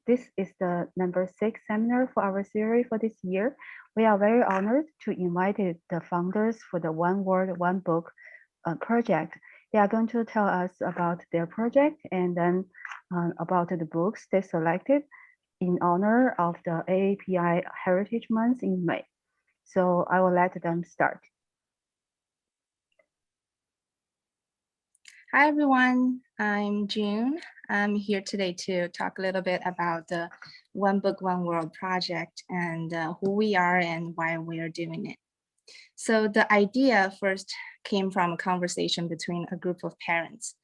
this is the number 6 seminar for our series for this year. We are very honored to invite the founders for the One Word, One Book project. They are going to tell us about their project and then about the books they selected in honor of the AAPI Heritage Month in May. So I will let them start. Hi, everyone. I'm June. I'm here today to talk a little bit about the One Book, One World project and who we are and why we are doing it. So the idea first came from a conversation between a group of parents.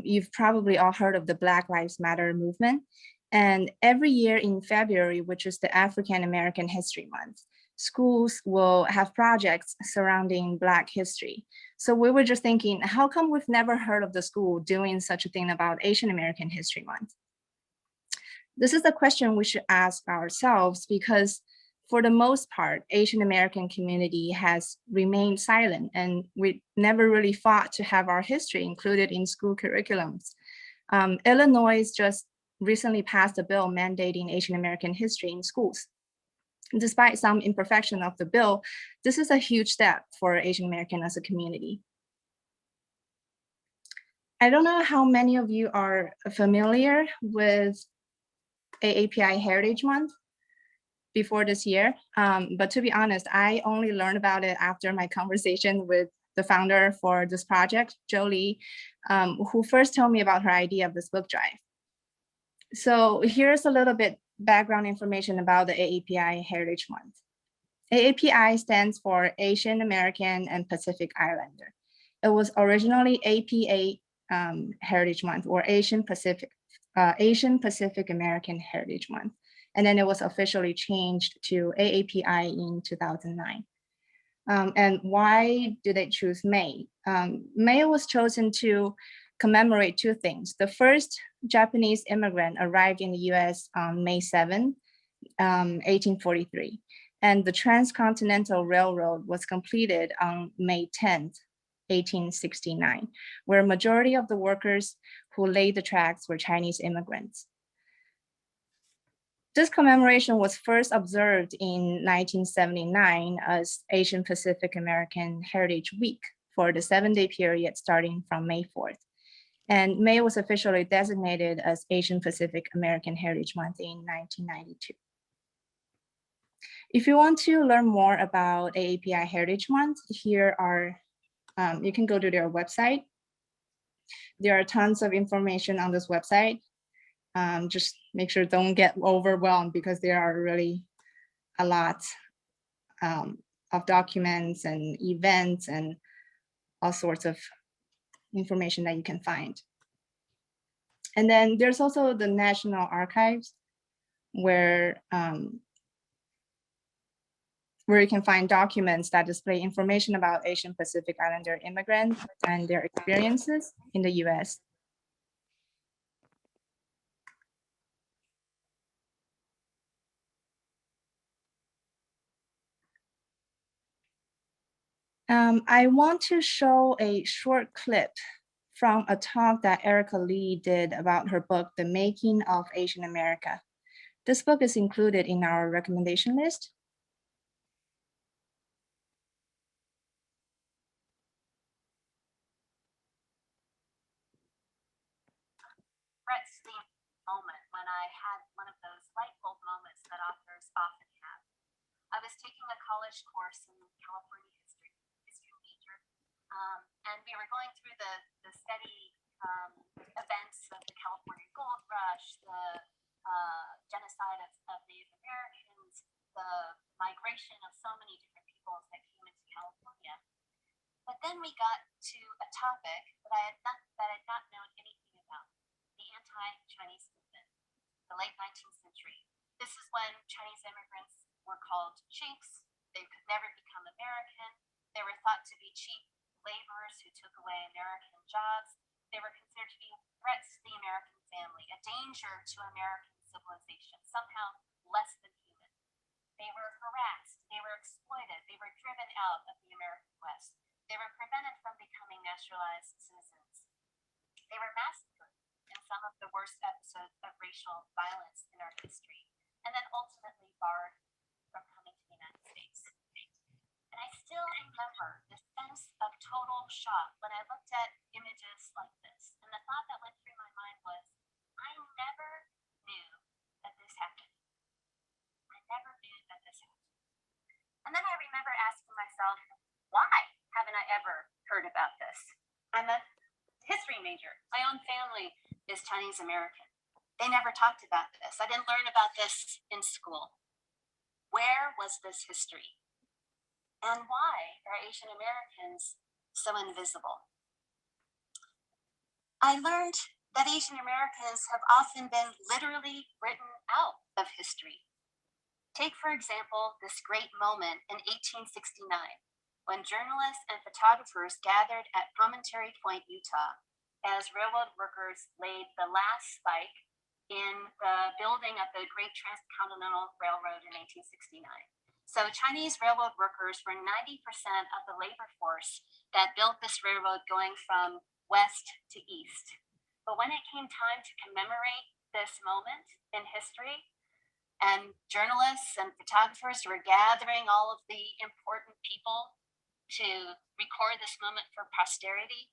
You've probably all heard of the Black Lives Matter movement. And every year in February, which is the African American History Month, schools will have projects surrounding Black history. So we were just thinking, how come we've never heard of the school doing such a thing about Asian American History Month? This is a question we should ask ourselves because for the most part, Asian American community has remained silent and we never really fought to have our history included in school curriculums. Illinois just recently passed a bill mandating Asian American history in schools. Despite some imperfection of the bill, this is a huge step for Asian American as a community. I don't know how many of you are familiar with AAPI Heritage Month before this year, but to be honest, I only learned about it after my conversation with the founder for this project, Jolie, who first told me about her idea of this book drive. So here's a little bit background information about the AAPI Heritage Month. AAPI stands for Asian American and Pacific Islander. It was originally APA Heritage Month or Asian Pacific American Heritage Month. And then it was officially changed to AAPI in 2009. And why did they choose May? May was chosen to commemorate two things. The first Japanese immigrant arrived in the US on May 7, 1843. And the Transcontinental Railroad was completed on May 10th, 1869, where a majority of the workers who laid the tracks were Chinese immigrants. This commemoration was first observed in 1979 as Asian Pacific American Heritage Week for the 7-day period starting from May 4th. And May was officially designated as Asian Pacific American Heritage Month in 1992. If you want to learn more about AAPI Heritage Month, here are, you can go to their website. There are tons of information on this website. Just make sure don't get overwhelmed because there are really a lot of documents and events and all sorts of information that you can find. And then there's also the National Archives where you can find documents that display information about Asian Pacific Islander immigrants and their experiences in the US. I want to show a short clip from a talk that Erica Lee did about her book, The Making of Asian America. This book is included in our recommendation list. Regrets the moment when I had one of those light bulb moments that authors often have. I was taking a college course in California history major, and we were going through the steady events of the California Gold Rush, the genocide of Native Americans, the migration of so many different peoples that came into California. But then we got to a topic that I had not known anything about, the anti-Chinese movement, the late 19th century. This is when Chinese immigrants were called chinks. They could never become American. They were thought to be cheap laborers who took away American jobs. They were considered to be threats to the American family, a danger to American civilization, somehow less than human. They were harassed, they were exploited, they were driven out of the American West. They were prevented from becoming naturalized citizens. They were massacred. in some of the worst episodes of racial violence in our history, and then ultimately barred from coming to the United States. And I still remember the sense of total shock when I looked at images like this. And the thought that went through my mind was, I never knew that this happened. I never knew that this happened. And then I remember asking myself, why haven't I ever heard about this? I'm a history major. My own family is Chinese American. They never talked about this. I didn't learn about this in school. Where was this history? And why are Asian Americans so invisible? I learned that Asian Americans have often been literally written out of history. Take, for example, this great moment in 1869, when journalists and photographers gathered at Promontory Point, Utah, as railroad workers laid the last spike in the building of the Great Transcontinental Railroad in 1869. So Chinese railroad workers were 90% of the labor force that built this railroad going from west to east. But when it came time to commemorate this moment in history, and journalists and photographers were gathering all of the important people to record this moment for posterity,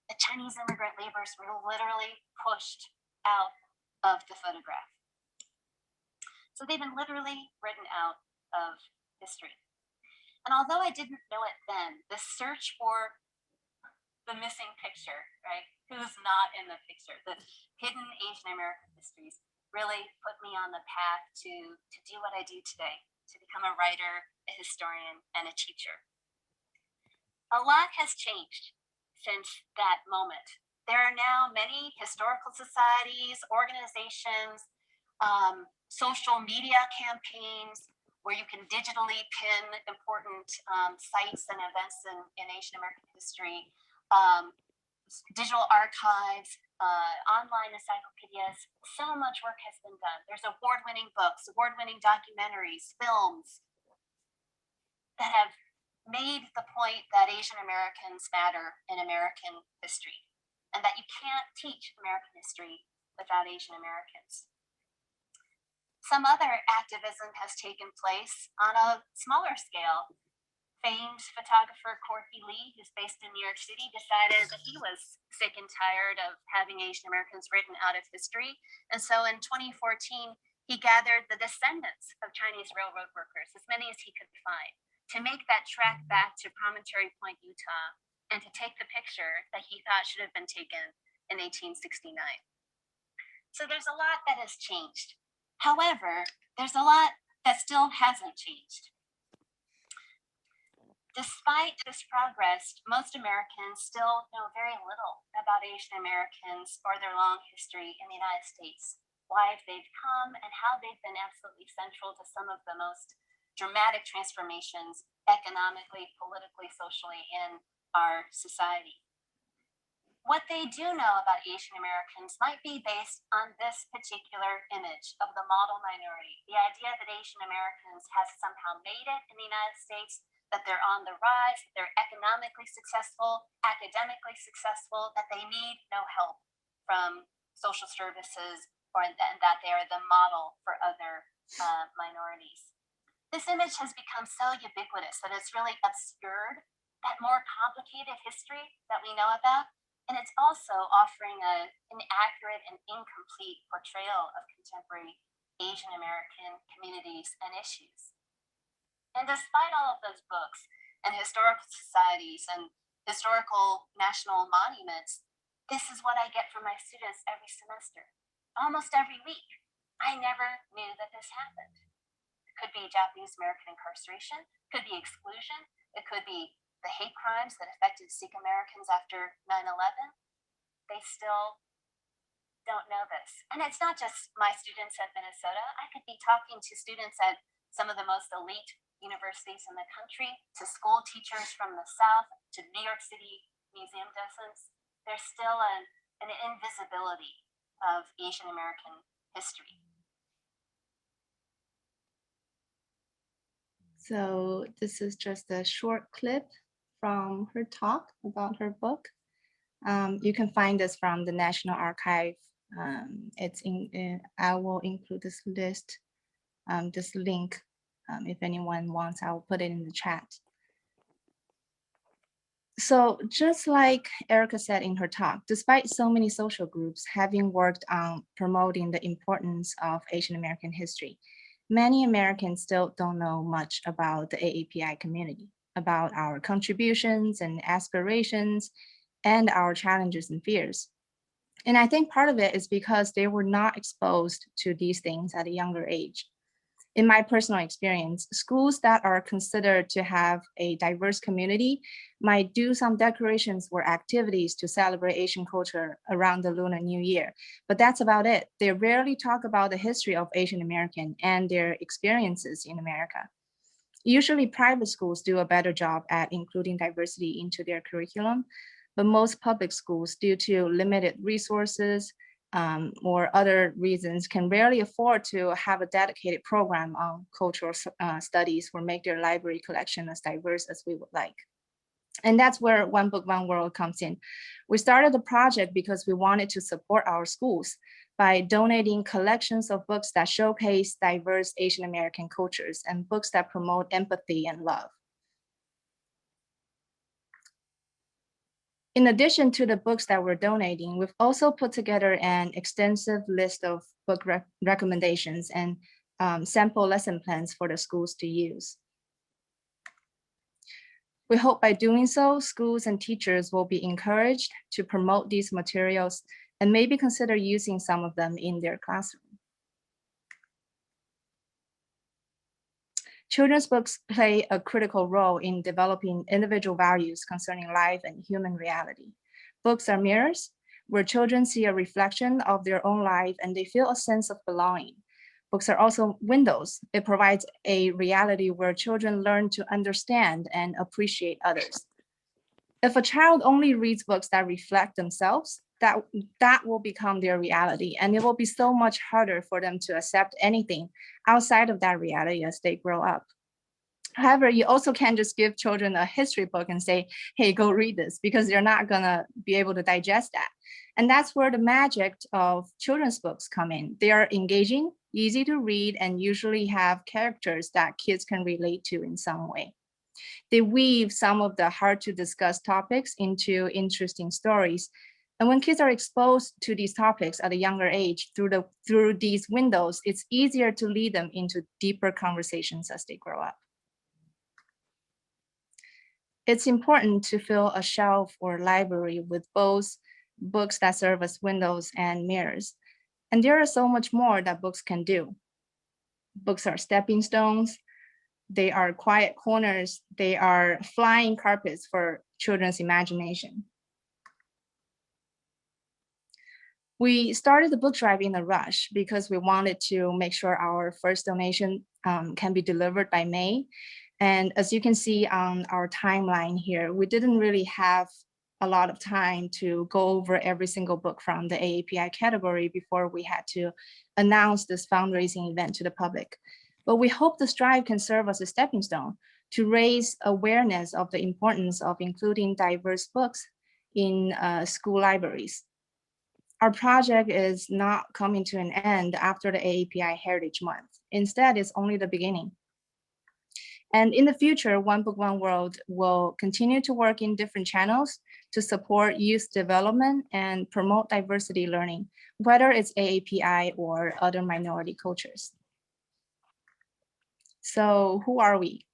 the Chinese immigrant laborers were literally pushed out of the photograph. So they've been literally written out of history. And although I didn't know it then, the search for the missing picture, right? Who's not in the picture, the hidden Asian American histories, really put me on the path to do what I do today, to become a writer, a historian, and a teacher. A lot has changed since that moment. There are now many historical societies, organizations, social media campaigns where you can digitally pin important sites and events in Asian American history, digital archives, online encyclopedias. So much work has been done. There's award-winning books, award-winning documentaries, films that have made the point that Asian Americans matter in American history, and that you can't teach American history without Asian Americans. Some other activism has taken place on a smaller scale. Famed photographer Corky Lee, who's based in New York City, decided that he was sick and tired of having Asian Americans written out of history. And so in 2014, he gathered the descendants of Chinese railroad workers, as many as he could find, to make that trek back to Promontory Point, Utah, and to take the picture that he thought should have been taken in 1869. So there's a lot that has changed. However, there's a lot that still hasn't changed. Despite this progress, most Americans still know very little about Asian Americans or their long history in the United States, why they've come, and how they've been absolutely central to some of the most dramatic transformations economically, politically, socially in our society. What they do know about Asian Americans might be based on this particular image of the model minority, the idea that Asian Americans have somehow made it in the United States, that they're on the rise, that they're economically successful, academically successful, that they need no help from social services, and that they are the model for other minorities. This image has become so ubiquitous that it's really obscured that more complicated history that we know about. And it's also offering an inaccurate and incomplete portrayal of contemporary Asian American communities and issues. And despite all of those books and historical societies and historical national monuments, this is what I get from my students every semester, almost every week. I never knew that this happened. It could be Japanese American incarceration, it could be exclusion, it could be the hate crimes that affected Sikh Americans after 9/11. They still don't know this. And it's not just my students at Minnesota. I could be talking to students at some of the most elite universities in the country, to school teachers from the South, to New York City museum docents. There's still an invisibility of Asian American history. So this is just a short clip from her talk about her book. You can find this from the National Archive I will include this list, this link. If anyone wants, I will put it in the chat. So just like Erica said in her talk, despite so many social groups having worked on promoting the importance of Asian American history, many Americans still don't know much about the AAPI community, about our contributions and aspirations, and our challenges and fears. And I think part of it is because they were not exposed to these things at a younger age. In my personal experience, schools that are considered to have a diverse community might do some decorations or activities to celebrate Asian culture around the Lunar New Year, but that's about it. They rarely talk about the history of Asian American and their experiences in America. Usually private schools do a better job at including diversity into their curriculum, but most public schools, due to limited resources or other reasons, can rarely afford to have a dedicated program on cultural studies or make their library collection as diverse as we would like. And that's where One Book, One World comes in. We started the project because we wanted to support our schools by donating collections of books that showcase diverse Asian American cultures and books that promote empathy and love. In addition to the books that we're donating, we've also put together an extensive list of book recommendations and sample lesson plans for the schools to use. We hope by doing so, schools and teachers will be encouraged to promote these materials and maybe consider using some of them in their classroom. Children's books play a critical role in developing individual values concerning life and human reality. Books are mirrors where children see a reflection of their own life and they feel a sense of belonging. Books are also windows. It provides a reality where children learn to understand and appreciate others. If a child only reads books that reflect themselves, that will become their reality, and it will be so much harder for them to accept anything outside of that reality as they grow up. However, you also can't just give children a history book and say, hey, go read this, because they're not gonna be able to digest that. And that's where the magic of children's books come in. They are engaging, easy to read, and usually have characters that kids can relate to in some way. They weave some of the hard to discuss topics into interesting stories. And when kids are exposed to these topics at a younger age through these windows, it's easier to lead them into deeper conversations as they grow up. It's important to fill a shelf or library with both books that serve as windows and mirrors. And there is so much more that books can do. Books are stepping stones. They are quiet corners. They are flying carpets for children's imagination. We started the book drive in a rush because we wanted to make sure our first donation can be delivered by May. And as you can see on our timeline here, we didn't really have a lot of time to go over every single book from the AAPI category before we had to announce this fundraising event to the public. But we hope this drive can serve as a stepping stone to raise awareness of the importance of including diverse books in school libraries. Our project is not coming to an end after the AAPI Heritage Month. Instead, it's only the beginning. And in the future, One Book, One World will continue to work in different channels to support youth development and promote diversity learning, whether it's AAPI or other minority cultures. So who are we?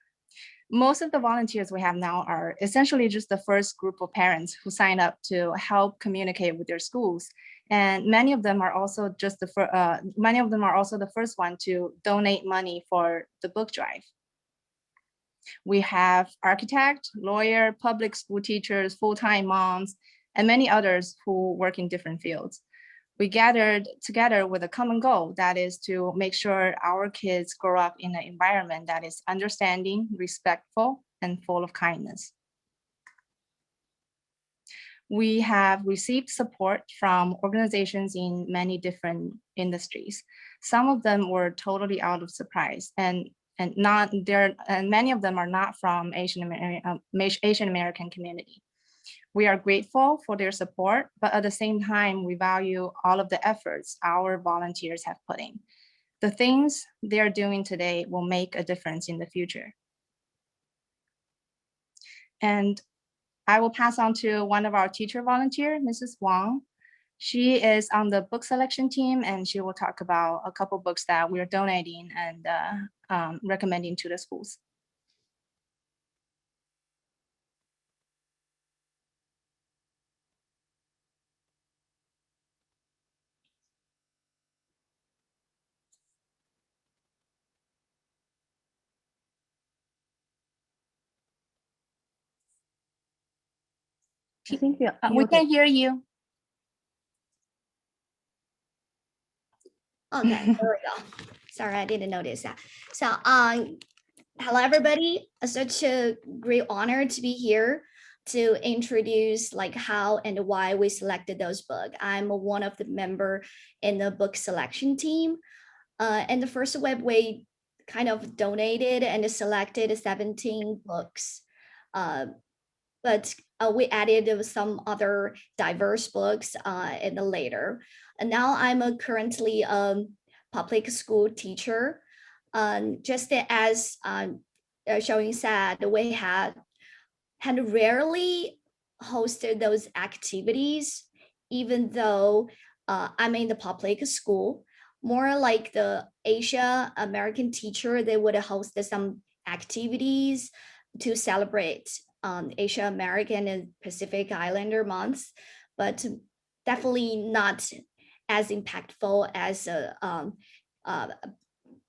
Most of the volunteers we have now are essentially just the first group of parents who sign up to help communicate with their schools. And many of them are also just the first one to donate money for the book drive. We have architect, lawyer, public school teachers, full-time moms, and many others who work in different fields. We gathered together with a common goal, that is to make sure our kids grow up in an environment that is understanding, respectful, and full of kindness. We have received support from organizations in many different industries. Some of them were totally out of surprise, and many of them are not from Asian American community. We are grateful for their support, but at the same time, we value all of the efforts our volunteers have put in. The things they're doing today will make a difference in the future. And I will pass on to one of our teacher volunteer, Mrs. Wong. She is on the book selection team, and she will talk about a couple books that we're donating and recommending to the schools. I think you're We muted. can hear you. Okay, there we go. Sorry, I didn't notice that. So, hello everybody. Such a great honor to be here to introduce like how and why we selected those books. I'm one of the member in the book selection team. And the first web we kind of donated and selected 17 books. But we added some other diverse books in the later. And now I'm currently a public school teacher. Just as Xiaoying said, we had rarely hosted those activities, even though I'm in the public school. More like the Asia American teacher, they would host some activities to celebrate Asia American and Pacific Islander months, but definitely not as impactful as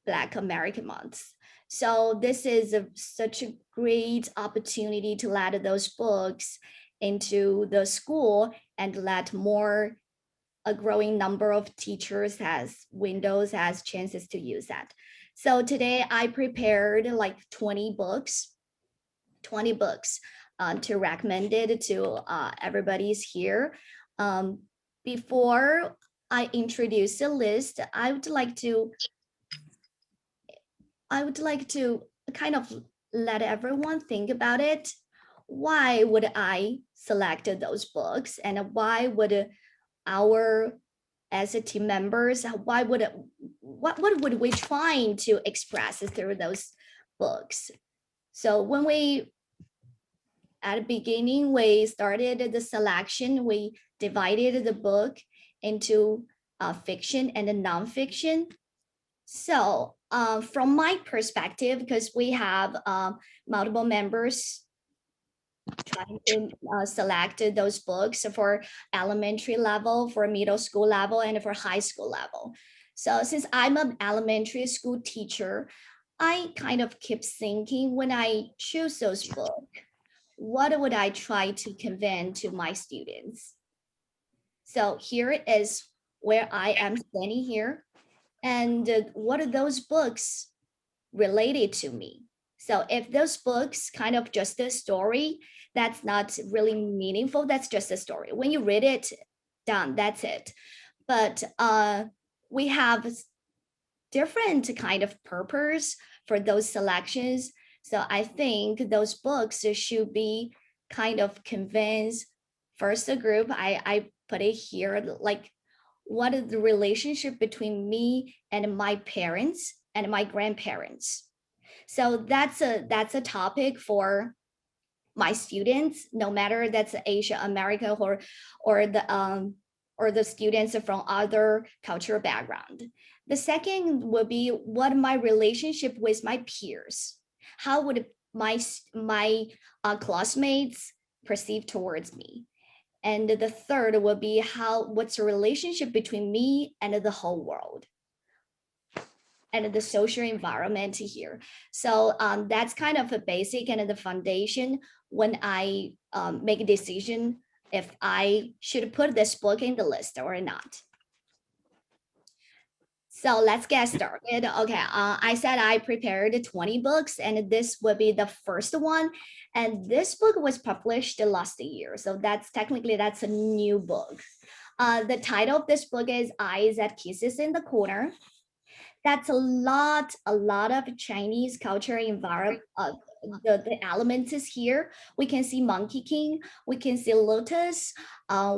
Black American months. So this is such a great opportunity to let those books into the school and let more a growing number of teachers has windows, has chances to use that. So today I prepared like 20 books to recommend it to everybody's here. Before I introduce the list, I would like to kind of let everyone think about it. Why would I select those books, and why would our as a team members, why would what would we trying to express through those books? So when we at the beginning we started the selection, we divided the book into fiction and nonfiction. So from my perspective, because we have multiple members trying to select those books for elementary level, for middle school level, and for high school level. So since I'm an elementary school teacher, I kind of keep thinking when I choose those books, what would I try to convey to my students? So here is where I am standing here. And what are those books related to me? So if those books kind of just a story, that's not really meaningful. That's just a story. When you read it, done, that's it. But we have different kind of purpose for those selections. So I think those books should be kind of convince first a group. I put it here, like what is the relationship between me and my parents and my grandparents. So that's a topic for my students, no matter that's Asia, America, or the students from other cultural background. The second would be what my relationship with my peers. How would my classmates perceive towards me? And the third would be what's the relationship between me and the whole world and the social environment here. So that's kind of a basic and the foundation when I make a decision if I should put this book in the list or not. So let's get started. Okay, I said I prepared 20 books and this will be the first one. And this book was published last year. So that's a new book. The title of this book is Eyes That Kisses in the Corner. That's a lot of Chinese culture the elements is here. We can see Monkey King, we can see Lotus,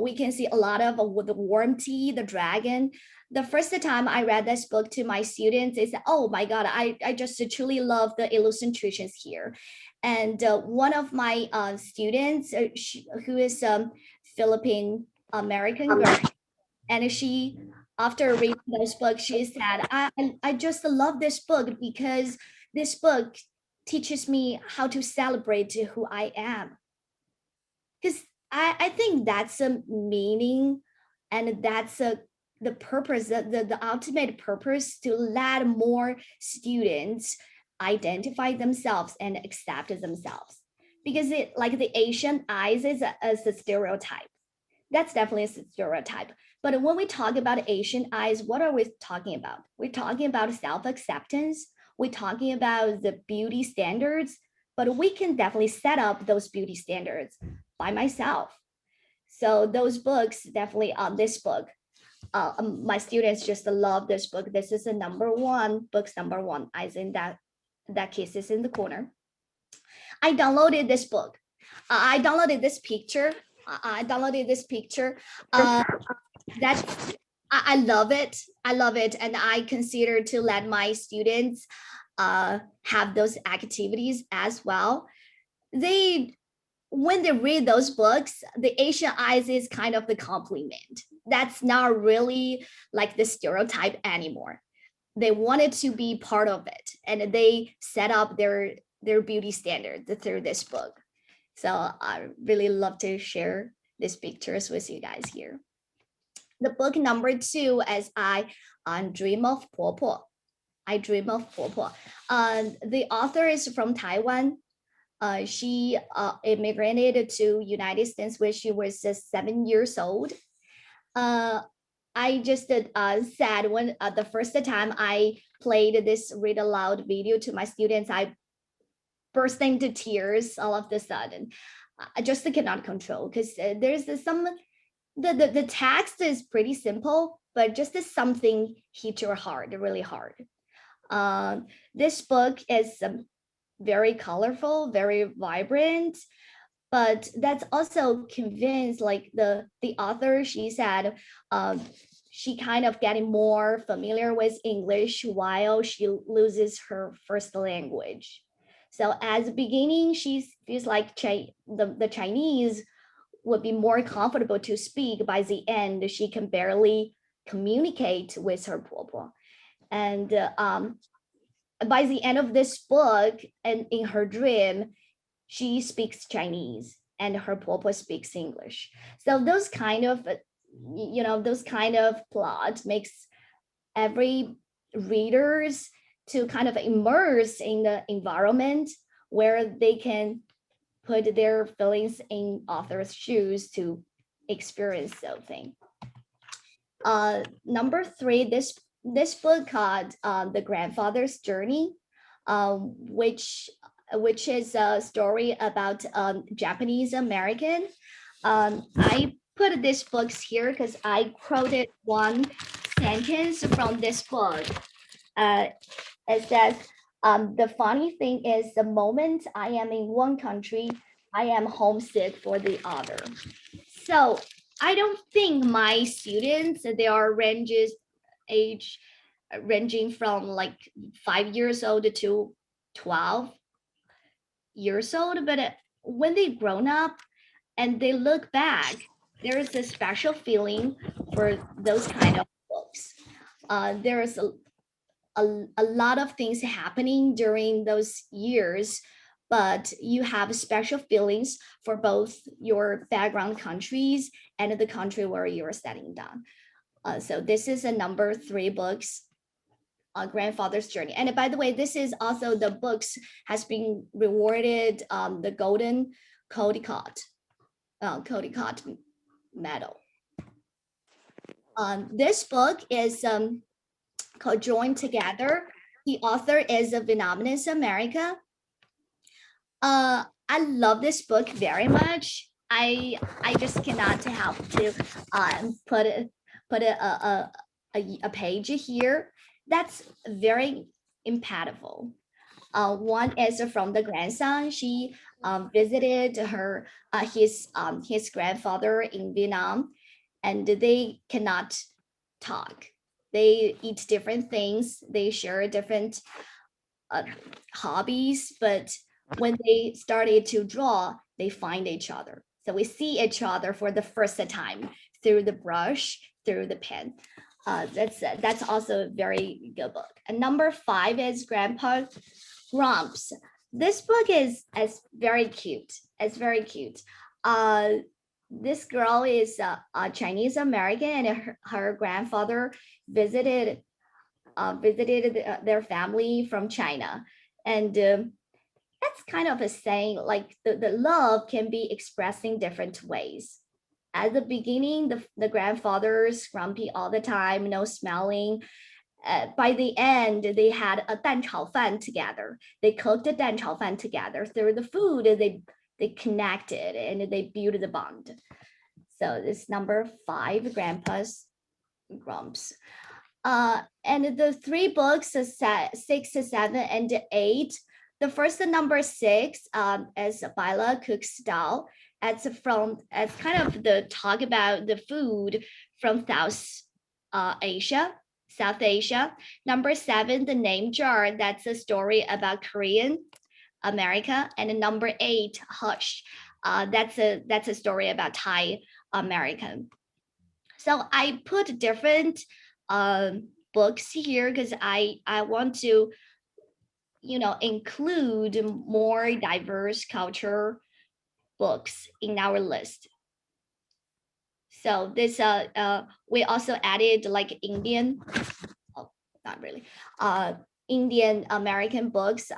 we can see a lot of the worm tea, the dragon. The first time I read this book to my students, they said, oh my God, I just truly love the illustrations here. And one of my students, who is Philippine American girl, and she, after reading this book, she said, I just love this book because this book teaches me how to celebrate who I am. Because I think that's a meaning, and that's the purpose, the ultimate purpose, to let more students identify themselves and accept themselves. Because it, like the Asian eyes is a stereotype. That's definitely a stereotype. But when we talk about Asian eyes, what are we talking about? We're talking about self-acceptance. We're talking about the beauty standards, but we can definitely set up those beauty standards by myself. So those books, definitely on this book, my students just love this book. This is the number one, books number one. I think that case is in the corner. I downloaded this book. I downloaded this picture. I downloaded this picture. That's I love it. I love it, and I consider to let my students have those activities as well. They, when they read those books, the Asian eyes is kind of the compliment. That's not really like the stereotype anymore. They wanted to be part of it, and they set up their beauty standards through this book. So I really love to share these pictures with you guys here. The book number 2 is I Dream of Po. I Dream of Po. The author is from Taiwan. She immigrated to United States when she was 7 years old. I just said when the first time I played this read aloud video to my students, I burst into tears all of a sudden. I just cannot control, because there's some, the text is pretty simple, but just something hit your heart really hard. This book is very colorful, very vibrant, but that's also convinced, like the author, she said she kind of getting more familiar with English while she loses her first language. So at the beginning, she feels like the Chinese would be more comfortable to speak. By the end, she can barely communicate with her po. And by the end of this book, and in her dream, she speaks Chinese and her po speaks English. So those kind of, those kind of plot makes every readers to kind of immerse in the environment where they can put their feelings in author's shoes to experience something. Number 3, this book called The Grandfather's Journey, which is a story about Japanese American. I put these books here because I quoted one sentence from this book. It says, the funny thing is, the moment I am in one country, I am homesick for the other. So I don't think my students, they are age ranging from like 5 years old to 12 years old, but when they grown up and they look back, there is a special feeling for those kind of books. There's a lot of things happening during those years, but you have special feelings for both your background countries and the country where you're studying down. So this is a number 3 books, Grandfather's Journey. And by the way, this is also the books has been rewarded the Golden Caldecott medal. This book is called Joined Together. The author is a Vietnamese America. I love this book very much. I just cannot help to put a page here that's very impactful. One is from the grandson. She visited his grandfather in Vietnam, and they cannot talk. They eat different things. They share different hobbies, but when they started to draw, they find each other. So we see each other for the first time through the brush, through the pen. That's also a very good book. And number 5 is Grandpa Grumps. This book is very cute. It's very cute. This girl is a Chinese American, and her grandfather visited their family from China, and that's kind of a saying like the love can be expressed in different ways. At the beginning, the grandfather's grumpy all the time, no smiling. By the end, they had a 蛋炒饭 together. They cooked a 蛋炒饭 together. Through the food, they connected and they built the bond. So this number 5, Grandpa's Grumps. And the 3 books, 6, 7, and 8. The first number 6 is Bila Cook's Style. It's kind of the talk about the food from South Asia. Number 7, The Name Jar. That's a story about Korean America. And number 8, Hush. That's a story about Thai American. So I put different books here because I want to, include more diverse culture books in our list. So this we also added like Indian, not really, Indian American books.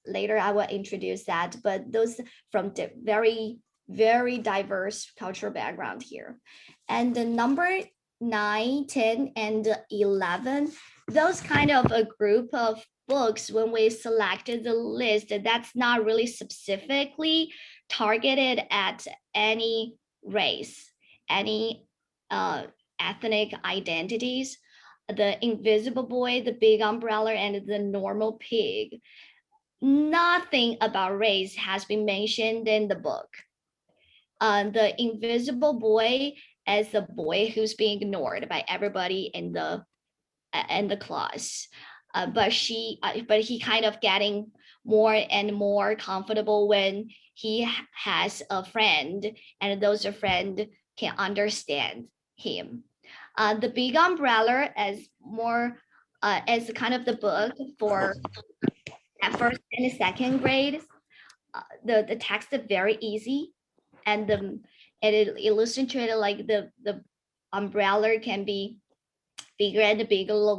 Later I will introduce that, but those from the very, very diverse cultural background here. And the number 9, 10, and 11, those kind of a group of books, when we selected the list, that's not really specifically targeted at any race, any ethnic identities. The Invisible Boy, The Big Umbrella, and The Normal Pig. Nothing about race has been mentioned in the book. The Invisible Boy is the boy who's being ignored by everybody in the class. But he kind of getting more and more comfortable when he has a friend, and those friend can understand him. The Big Umbrella is more is kind of the book for first and second grade. The text is very easy, and it illustrated like the umbrella can be bigger and bigger,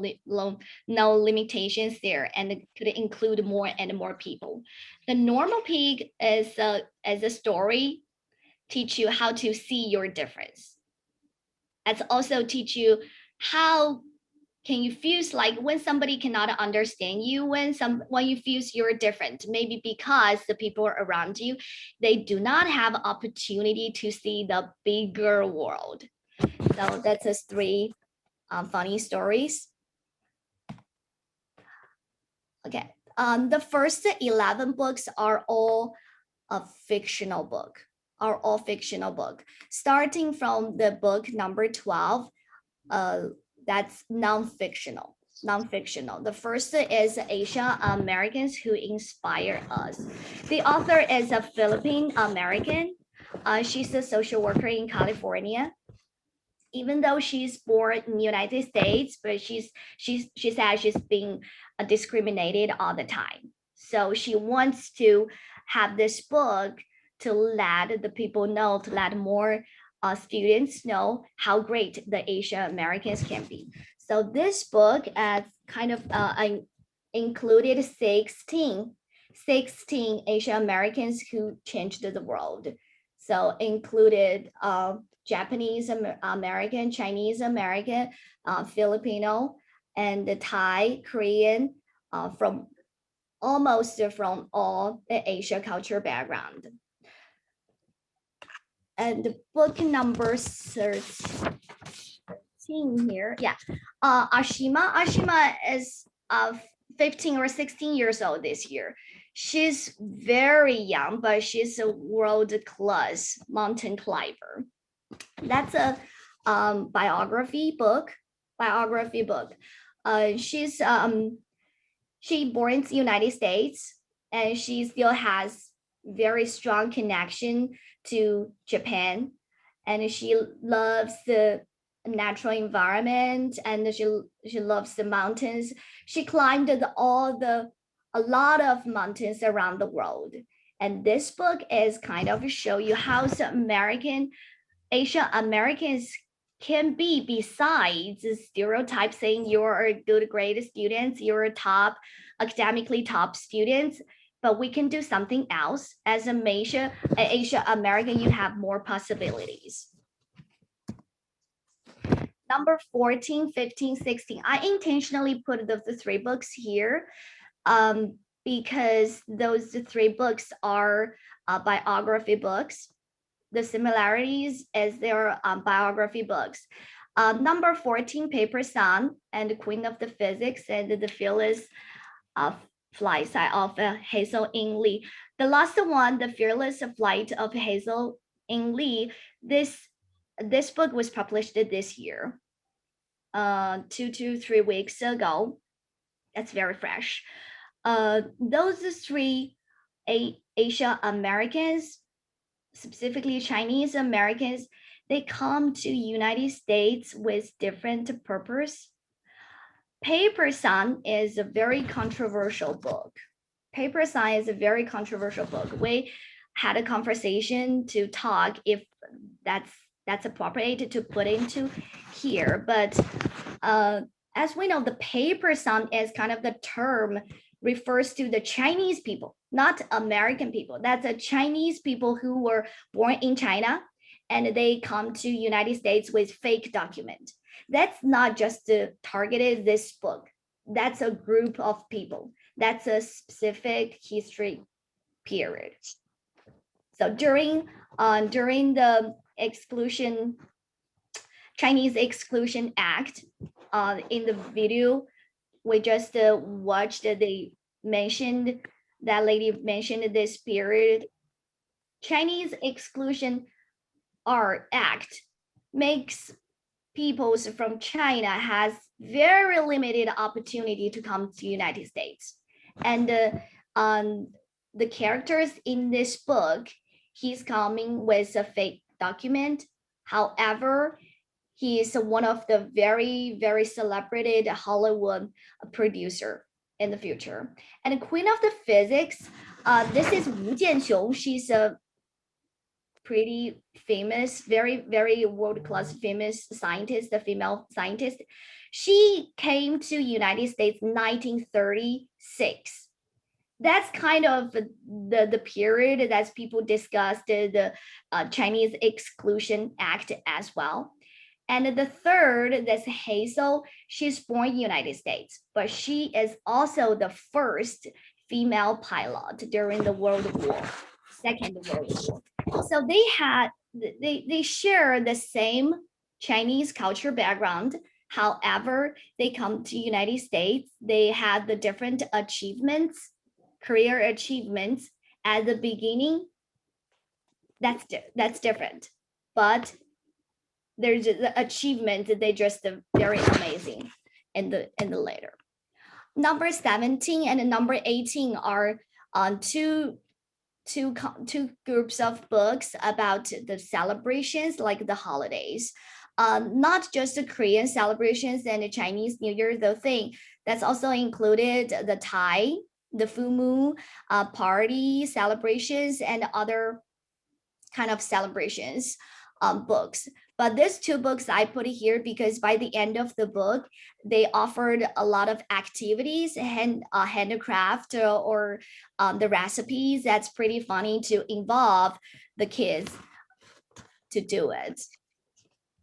no limitations there, and it could include more and more people. The Normal Pig is a story, teach you how to see your difference. It's also teach you how can you feel like when somebody cannot understand you, when you feel you're different, maybe because the people around you, they do not have opportunity to see the bigger world. So that's just 3 funny stories. Okay, the first 11 books are all a fictional book. Starting from the book number 12, that's non-fictional. The first is Asian Americans Who Inspire Us. The author is a Philippine American. She's a social worker in California. Even though she's born in the United States, but she says she's being discriminated all the time. So she wants to have this book to let the people know, to let more students know how great the Asian Americans can be. So this book kind of included 16 Asian Americans who changed the world. So included Japanese American, Chinese American, Filipino, and the Thai, Korean, from almost from all the Asia culture background. And the book number 13 here, yeah, Ashima is 15 or 16 years old this year. She's very young, but she's a world-class mountain climber. That's a biography book. She born in the United States, and she still has very strong connection to Japan, and she loves the natural environment, and she loves the mountains. She climbed a lot of mountains around the world. And this book is kind of show you how Asian Americans can be, besides the stereotype saying you're a good grade student, you're a top, academically top students, but we can do something else. As a Asian American, you have more possibilities. Number 14, 15, 16. I intentionally put the three books here because those three books are biography books. The similarities is their biography books. Number 14, Paper Sun and the Queen of the Physics and the Fearless Flight of Hazel Ing Lee. The last one, The Fearless Flight of Hazel Ing Lee, this book was published this year, 2 to 3 weeks ago. That's very fresh. Those three Asian Americans, specifically Chinese Americans, they come to United States with different purpose. Paper Sun is a very controversial book. Paper Sun is a very controversial book. We had a conversation to talk if that's appropriate to put into here, but as we know, the Paper Sun is kind of the term refers to the Chinese people, not American people. That's a Chinese people who were born in China and they come to United States with fake document. That's not just targeted this book. That's a group of people. That's a specific history period. So during the Chinese Exclusion Act, in the video we just watched, that lady mentioned this period. Chinese Exclusion Act makes people from China has very limited opportunity to come to United States. And the characters in this book, he's coming with a fake document. However, he is one of the very, very celebrated Hollywood producer in the future. And Queen of the Physics, this is Wu Jianxiong. She's a pretty famous, very, very world-class famous scientist, a female scientist. She came to United States 1936. That's kind of the period that people discussed the Chinese Exclusion Act as well. And the third, that's Hazel. She's born in the United States, but she is also the first female pilot during the Second World War. So they share the same Chinese culture background. However, they come to United States. They had the different achievements, career achievements at the beginning. That's different, but there's the achievement that they just very amazing in the later. Number 17 and number 18 are two groups of books about the celebrations, like the holidays. Not just the Korean celebrations and the Chinese New Year, the thing that's also included the Thai, the full moon party celebrations and other kind of celebrations books. But these two books I put here because by the end of the book, they offered a lot of activities, handicraft or the recipes. That's pretty funny to involve the kids to do it.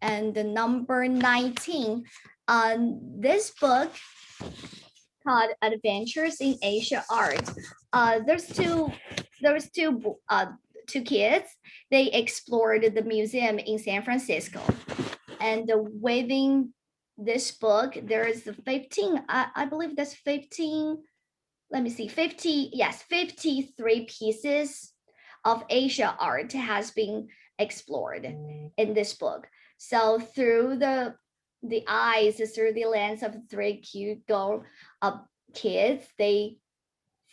And the number 19, this book called Adventures in Asia Art. There's two kids. They explored the museum in San Francisco, and within this book, there is 15, I believe that's 15, let me see, 50, yes, 53 pieces of Asia art has been explored in this book. So through the eyes, through the lens of three cute girl kids, they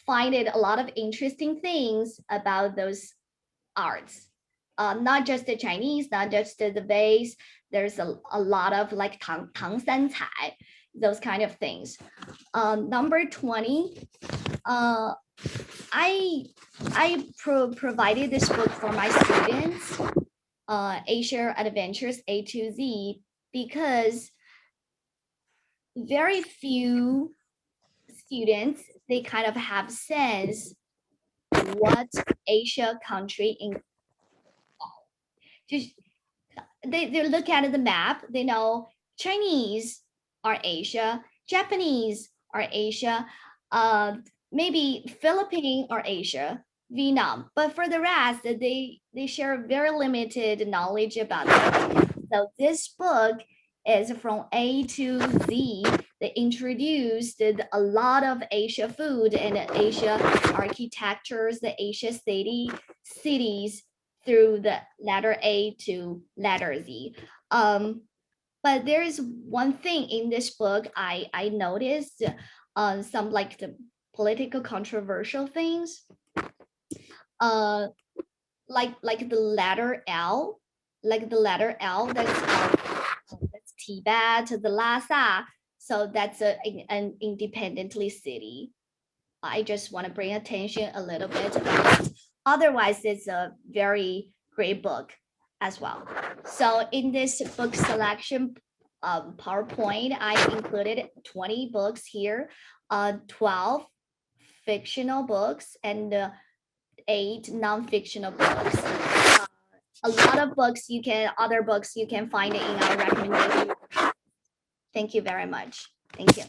find it a lot of interesting things about those arts. Not just the Chinese, not just the vase. There's a lot of like tang san cai, those kind of things. Number 20, I provided this book for my students, Asia Adventures A to Z, because very few students, they kind of have sense what Asia country in. Just they look at the map, they know Chinese are Asia, Japanese are Asia, maybe Philippines or Asia, Vietnam, but for the rest, they share very limited knowledge about it. So this book is from A to Z. They introduced a lot of Asia food and Asia architectures, the Asia cities through the letter A to letter Z. But there is one thing in this book I noticed, some like the political controversial things, like the letter L, that's Tibet, the Lhasa. So that's an independently city. I just want to bring attention a little bit about it. Otherwise, it's a very great book as well. So in this book selection PowerPoint, I included 20 books here, 12 fictional books and 8 non-fictional books. A lot of books other books you can find it in our recommendation. Thank you very much. Thank you.